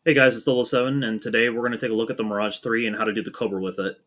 Hey guys, it's 007, and today we're going to take a look at the Mirage 3 and how to do the Cobra with it.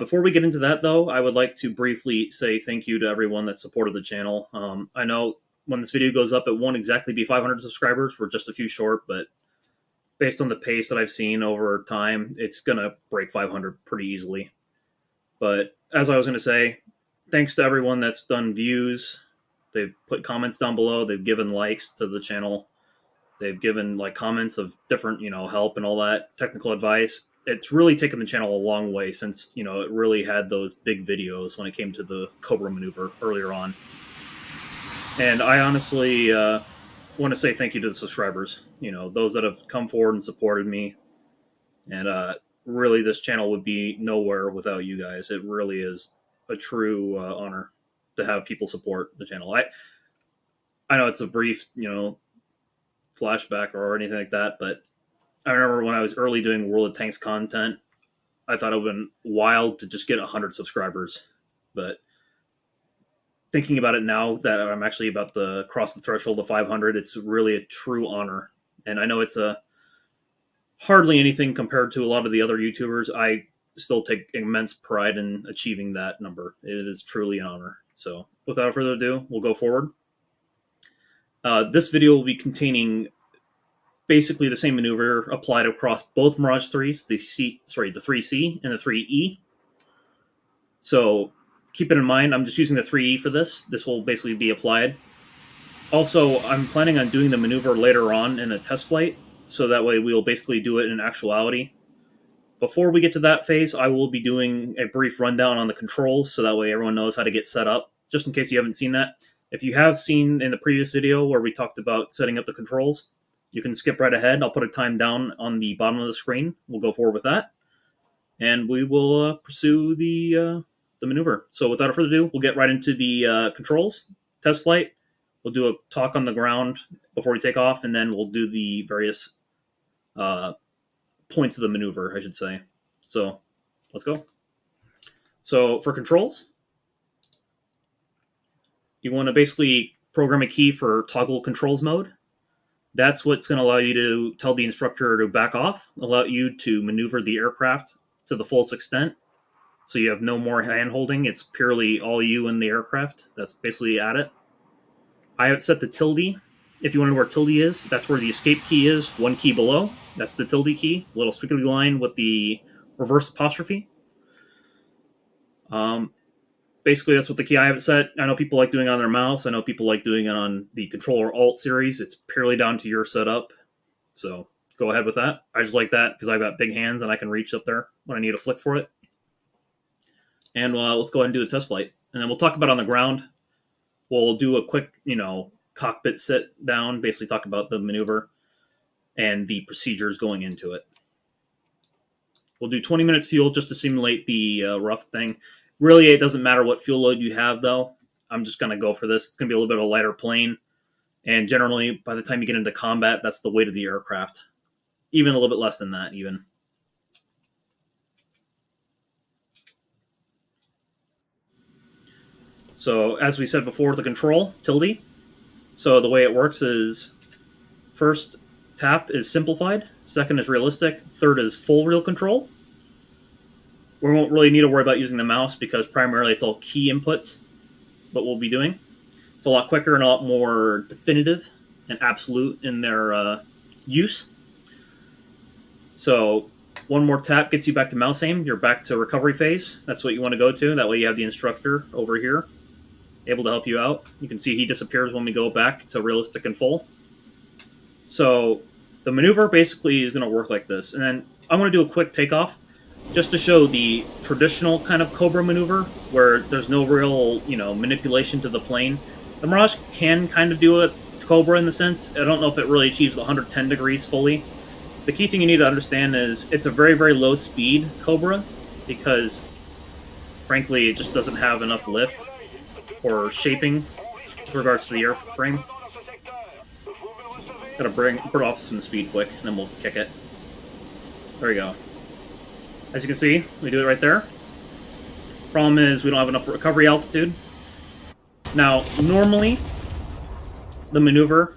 Before we get into that, though, I would like to briefly say thank you to everyone that supported the channel. I know when this video goes up, it won't exactly be 500 subscribers. We're just a few short, but based on the pace that I've seen over time, it's going to break 500 pretty easily. But as I was going to say, thanks to everyone that's done views. They've put comments down below. They've given likes to the channel. They've given like comments of different, help and all that, technical advice. It's really taken the channel a long way since, it really had those big videos when it came to the Cobra maneuver earlier on. And I honestly want to say thank you to the subscribers, those that have come forward and supported me. And really, this channel would be nowhere without you guys. It really is a true honor to have people support the channel. I know it's a brief, flashback or anything like that, but I remember when I was early doing World of Tanks content, I thought it would have been wild to just get 100 subscribers. But thinking about it now that I'm actually about to cross the threshold of 500, it's really a true honor. And I know it's hardly anything compared to a lot of the other YouTubers. I still take immense pride in achieving that number. It is truly an honor. So without further ado, we'll go forward. This video will be containing basically the same maneuver applied across both Mirage 3s, the 3C and the 3E. So keep it in mind, I'm just using the 3E for this. This will basically be applied. Also, I'm planning on doing the maneuver later on in a test flight, so that way we'll basically do it in actuality. Before we get to that phase, I will be doing a brief rundown on the controls, so that way everyone knows how to get set up, just in case you haven't seen that. If you have seen in the previous video where we talked about setting up the controls, you can skip right ahead. I'll put a time down on the bottom of the screen. We'll go forward with that, and we will pursue the maneuver. So without further ado, we'll get right into the controls, test flight. We'll do a talk on the ground before we take off, and then we'll do the various points of the maneuver, I should say. So let's go. So for controls, you want to basically program a key for toggle controls mode. That's what's going to allow you to tell the instructor to back off, allow you to maneuver the aircraft to the fullest extent. So you have no more hand holding. It's purely all you and the aircraft. That's basically at it. I have set the tilde. If you want to know where tilde is, that's where the escape key is, one key below. That's the tilde key, the little squiggly line with the reverse apostrophe. Basically, that's what the key I have it set. I know people like doing it on their mouse. I know people like doing it on the controller alt series. It's purely down to your setup. So go ahead with that. I just like that because I've got big hands and I can reach up there when I need a flick for it. And let's go ahead and do the test flight. And then we'll talk about on the ground. We'll do a quick, cockpit sit down, basically talk about the maneuver and the procedures going into it. We'll do 20 minutes fuel just to simulate the rough thing. Really, it doesn't matter what fuel load you have, though. I'm just going to go for this. It's going to be a little bit of a lighter plane. And generally, by the time you get into combat, that's the weight of the aircraft. Even a little bit less than that, even. So, as we said before, the control, tilde. So the way it works is first tap is simplified, second is realistic, third is full real control. We won't really need to worry about using the mouse because primarily it's all key inputs, what we'll be doing. It's a lot quicker and a lot more definitive and absolute in their use. So one more tap gets you back to mouse aim. You're back to recovery phase. That's what you want to go to. That way you have the instructor over here able to help you out. You can see he disappears when we go back to realistic and full. So the maneuver basically is going to work like this. And then I'm going to do a quick takeoff just to show the traditional kind of Cobra maneuver where there's no real, manipulation to the plane. The Mirage can kind of do a Cobra in the sense. I don't know if it really achieves the 110 degrees fully. The key thing you need to understand is it's a very, very low speed Cobra because, frankly, it just doesn't have enough lift or shaping with regards to the airframe. Gotta bring off some speed quick, and then we'll kick it. There we go. As you can see, we do it right there. Problem is we don't have enough recovery altitude. Now, normally, the maneuver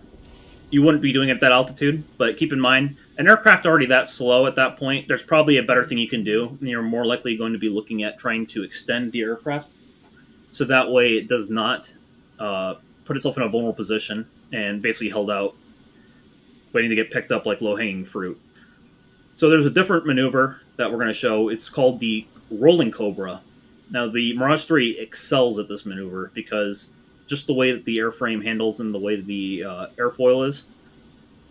you wouldn't be doing it at that altitude, but keep in mind, an aircraft already that slow at that point, there's probably a better thing you can do. And you're more likely going to be looking at trying to extend the aircraft so that way it does not put itself in a vulnerable position and basically held out, waiting to get picked up like low-hanging fruit. So there's a different maneuver that we're going to show. It's called the Rolling Cobra. Now, the Mirage 3 excels at this maneuver because just the way that the airframe handles and the way the airfoil is,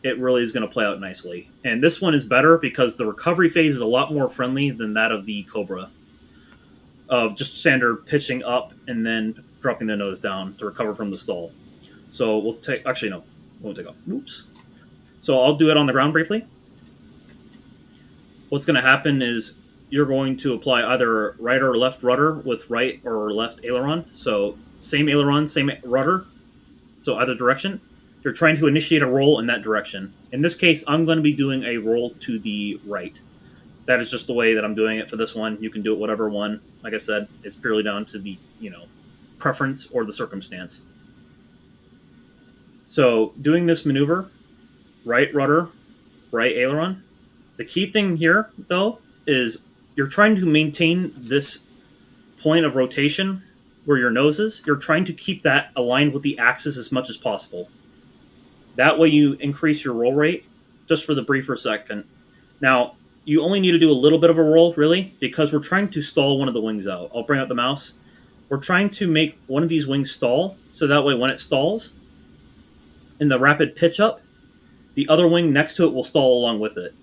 it really is going to play out nicely. And this one is better because the recovery phase is a lot more friendly than that of the Cobra, of just standard pitching up and then dropping the nose down to recover from the stall. So we'll take... Actually, no. We won't take off. Oops. So I'll do it on the ground briefly. What's going to happen is you're going to apply either right or left rudder with right or left aileron. So same aileron, same rudder. So either direction. You're trying to initiate a roll in that direction. In this case, I'm going to be doing a roll to the right. That is just the way that I'm doing it for this one. You can do it whatever one. Like I said, it's purely down to the, preference or the circumstance. So doing this maneuver, right rudder, right aileron. The key thing here, though, is you're trying to maintain this point of rotation where your nose is. You're trying to keep that aligned with the axis as much as possible. That way you increase your roll rate just for the briefer second. Now, you only need to do a little bit of a roll, really, because we're trying to stall one of the wings out. I'll bring out the mouse. We're trying to make one of these wings stall, so that way when it stalls, in the rapid pitch up, the other wing next to it will stall along with it.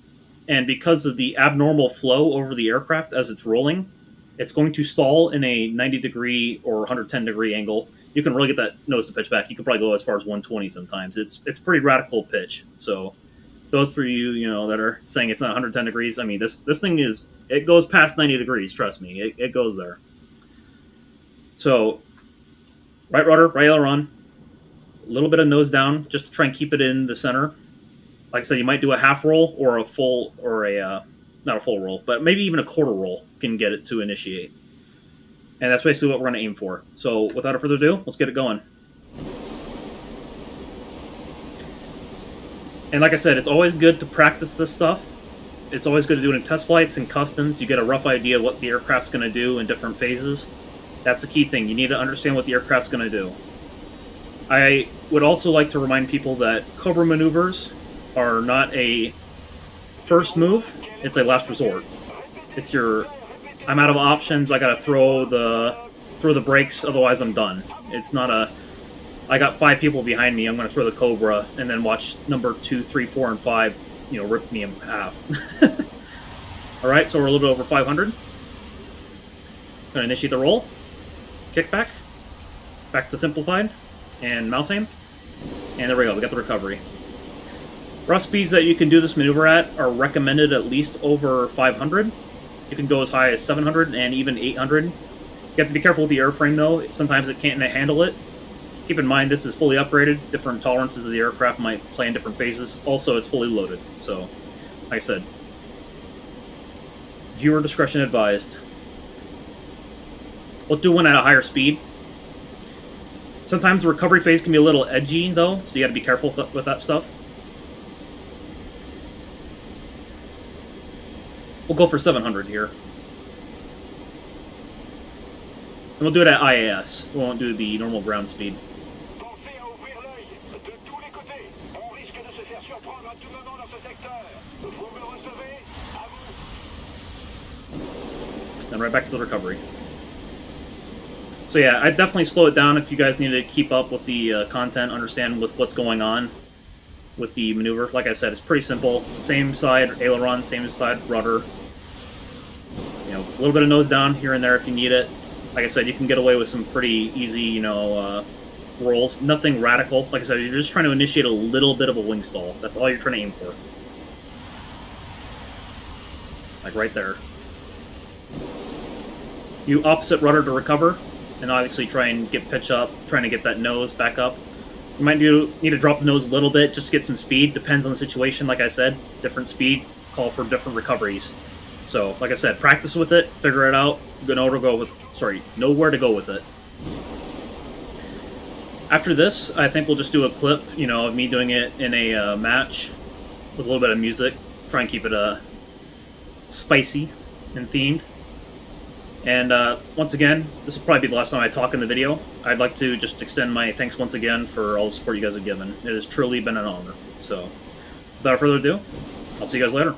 And because of the abnormal flow over the aircraft as it's rolling, it's going to stall in a 90-degree or 110-degree angle. You can really get that nose to pitch back. You can probably go as far as 120 sometimes. It's pretty radical pitch. So those for you, that are saying it's not 110 degrees, I mean, this thing is, it goes past 90 degrees, trust me. It goes there. So right rudder, right aileron, a little bit of nose down just to try and keep it in the center. Like I said, you might do a half roll or a full, or not a full roll, but maybe even a quarter roll can get it to initiate. And that's basically what we're going to aim for. So without further ado, let's get it going. And like I said, it's always good to practice this stuff. It's always good to do it in test flights and customs. You get a rough idea what the aircraft's going to do in different phases. That's the key thing. You need to understand what the aircraft's going to do. I would also like to remind people that Cobra maneuvers are not a first move, it's a last resort. It's your, I'm out of options, I gotta throw the brakes, otherwise I'm done. It's not a, I got 5 people behind me, I'm gonna throw the Cobra, and then watch number 2, 3, 4, and 5, rip me in half. Alright, so we're a little bit over 500. Gonna initiate the roll, kickback, back to simplified, and mouse aim. And there we go, we got the recovery. Rough speeds that you can do this maneuver at are recommended at least over 500. You can go as high as 700 and even 800. You have to be careful with the airframe, though. Sometimes it can't handle it. Keep in mind, this is fully upgraded. Different tolerances of the aircraft might play in different phases. Also, it's fully loaded. So, like I said, viewer discretion advised. We'll do one at a higher speed. Sometimes the recovery phase can be a little edgy, though, so you got to be careful with that stuff. We'll go for 700 here. And we'll do it at IAS. We won't do the normal ground speed. Then right back to the recovery. So yeah, I'd definitely slow it down if you guys need to keep up with the content, understand what's going on with the maneuver. Like I said, it's pretty simple. Same side aileron, same side rudder. A little bit of nose down here and there if you need it. Like I said, you can get away with some pretty easy, rolls. Nothing radical. Like I said, you're just trying to initiate a little bit of a wing stall. That's all you're trying to aim for. Like right there. You opposite rudder to recover, and obviously try and get pitch up, trying to get that nose back up. You might need to drop the nose a little bit just to get some speed. Depends on the situation, like I said. Different speeds call for different recoveries. So, like I said, practice with it, figure it out, know where to go with it. After this, I think we'll just do a clip, you know, of me doing it in a match with a little bit of music. Try and keep it spicy and themed. And once again, this will probably be the last time I talk in the video. I'd like to just extend my thanks once again for all the support you guys have given. It has truly been an honor. So, without further ado, I'll see you guys later.